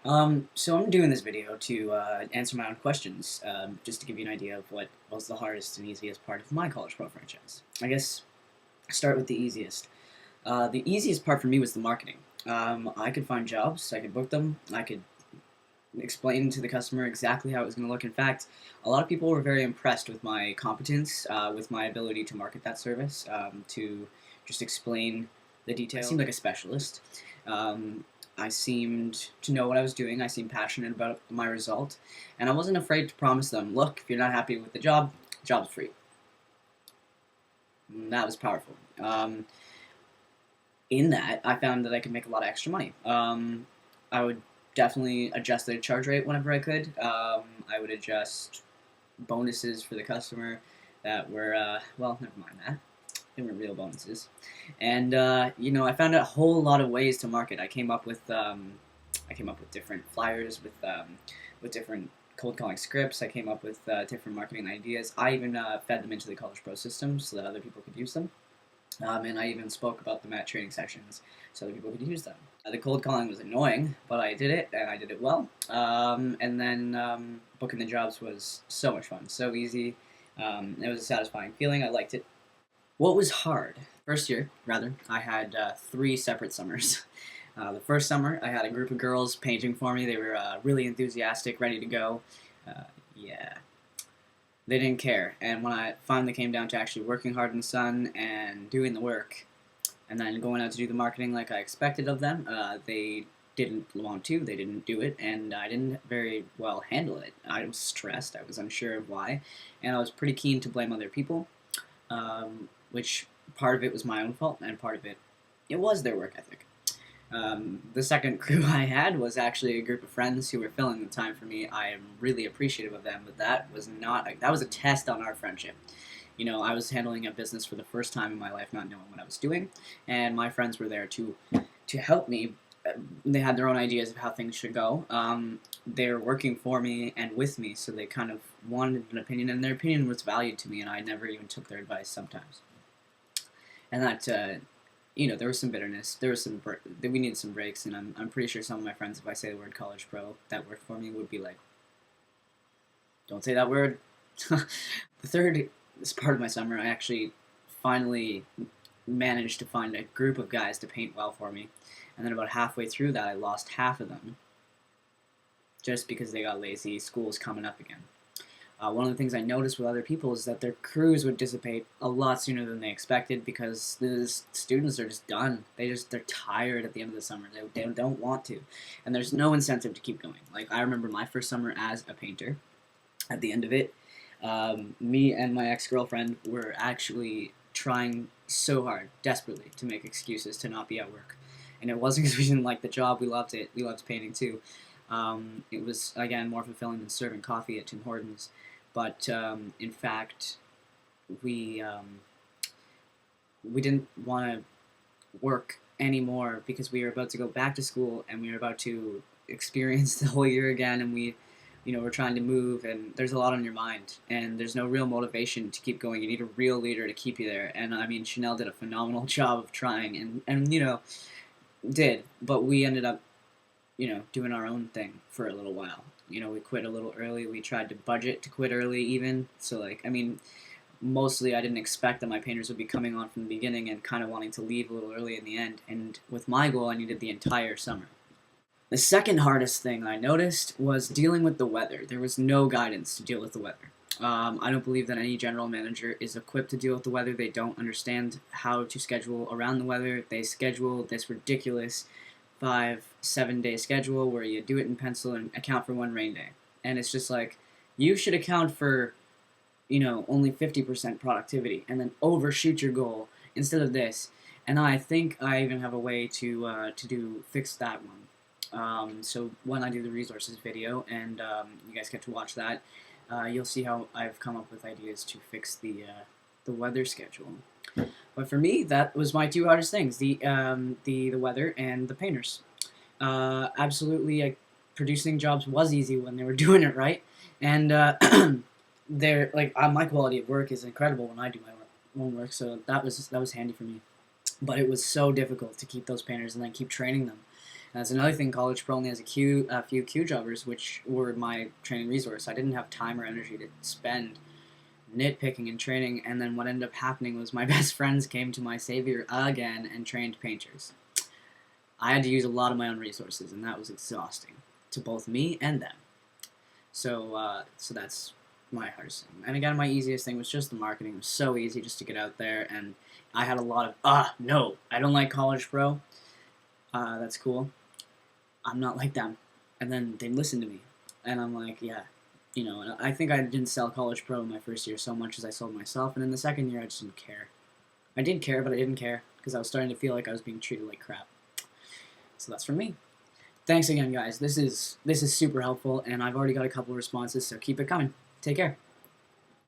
So I'm doing this video to answer my own questions, just to give you an idea of what was the hardest and easiest part of my College Pro franchise. I guess start with the easiest. The easiest part for me was the marketing. I could find jobs, I could book them, I could explain to the customer exactly how it was going to look. In fact, a lot of people were very impressed with my competence, with my ability to market that service, to just explain the details. I seemed like a specialist. Um, I seemed to know what I was doing. I seemed passionate about my result, and I wasn't afraid to promise them, look, if you're not happy with the job's free. And that was powerful. In that, I found that I could make a lot of extra money. I would definitely adjust the charge rate whenever I could. I would adjust bonuses for the customer that were, well, never mind that. They weren't real bonuses. And, I found a whole lot of ways to market. I came up with different flyers with different cold calling scripts. I came up with different marketing ideas. I even fed them into the College Pro system so that other people could use them. And I even spoke about them at training sessions so that people could use them. The cold calling was annoying, but I did it, and I did it well. And then booking the jobs was so much fun, so easy. It was a satisfying feeling. I liked it. What was hard? First year, rather, I had 3 separate summers. The first summer, I had a group of girls painting for me. They were really enthusiastic, ready to go. Yeah, they didn't care. And when I finally came down to actually working hard in the sun and doing the work, and then going out to do the marketing like I expected of them, they didn't want to, they didn't do it, and I didn't very well handle it. I was stressed, I was unsure of why, and I was pretty keen to blame other people, which part of it was my own fault, and part of it was their work ethic. The second crew I had was actually a group of friends who were filling the time for me. I am really appreciative of them, but that was not that was a test on our friendship. I was handling a business for the first time in my life, not knowing what I was doing, and my friends were there to help me. They had their own ideas of how things should go. They were working for me and with me, so they kind of wanted an opinion, and their opinion was valued to me, and I never even took their advice sometimes. And that there was some bitterness. There was we needed some breaks, and I'm pretty sure some of my friends, if I say the word College Pro that worked for me, would be like, "Don't say that word." The third this part of my summer, I actually finally managed to find a group of guys to paint well for me, and then about halfway through that, I lost half of them just because they got lazy. School was coming up again. One of the things I noticed with other people is that their crews would dissipate a lot sooner than they expected because the students are just done. They're tired at the end of the summer. They don't want to, and there's no incentive to keep going. Like, I remember my first summer as a painter. At the end of it, me and my ex-girlfriend were actually trying so hard, desperately, to make excuses to not be at work. And it wasn't because we didn't like the job. We loved it. We loved painting too. It was, again, more fulfilling than serving coffee at Tim Hortons. But in fact, we didn't want to work anymore because we were about to go back to school and we were about to experience the whole year again, and we're trying to move, and there's a lot on your mind, and there's no real motivation to keep going. You need a real leader to keep you there, and I mean, Chanel did a phenomenal job of trying, and did, but we ended up, doing our own thing for a little while. We quit a little early. We tried to budget to quit early even. So, mostly I didn't expect that my painters would be coming on from the beginning and kind of wanting to leave a little early in the end. And with my goal, I needed the entire summer. The second hardest thing I noticed was dealing with the weather. There was no guidance to deal with the weather. I don't believe that any general manager is equipped to deal with the weather. They don't understand how to schedule around the weather. They schedule this ridiculous 5-7 day schedule where you do it in pencil and account for one rain day. And it's just like, you should account for, only 50% productivity and then overshoot your goal instead of this. And I think I even have a way to fix that one. So when I do the resources video and you guys get to watch that, you'll see how I've come up with ideas to fix the weather schedule. But for me, that was my 2 hardest things: the weather and the painters. Absolutely, producing jobs was easy when they were doing it right, and my quality of work is incredible when I do my own work. So that was handy for me. But it was so difficult to keep those painters and then keep training them. That's another thing. College Pro only has a few Q jobbers, which were my training resource. I didn't have time or energy to spend nitpicking and training, and then what ended up happening was my best friends came to my savior again and trained painters. I had to use a lot of my own resources, and that was exhausting to both me and them. So that's my hardest thing. And again, my easiest thing was just the marketing. It was so easy just to get out there, and I had a lot of, no, I don't like College Pro. That's cool. I'm not like them. And then they listened to me, and I'm like, yeah. And I think I didn't sell College Pro in my first year so much as I sold myself, and in the second year I just didn't care. I did care, but I didn't care, because I was starting to feel like I was being treated like crap. So that's from me. Thanks again, guys. This is super helpful, and I've already got a couple of responses, so keep it coming. Take care.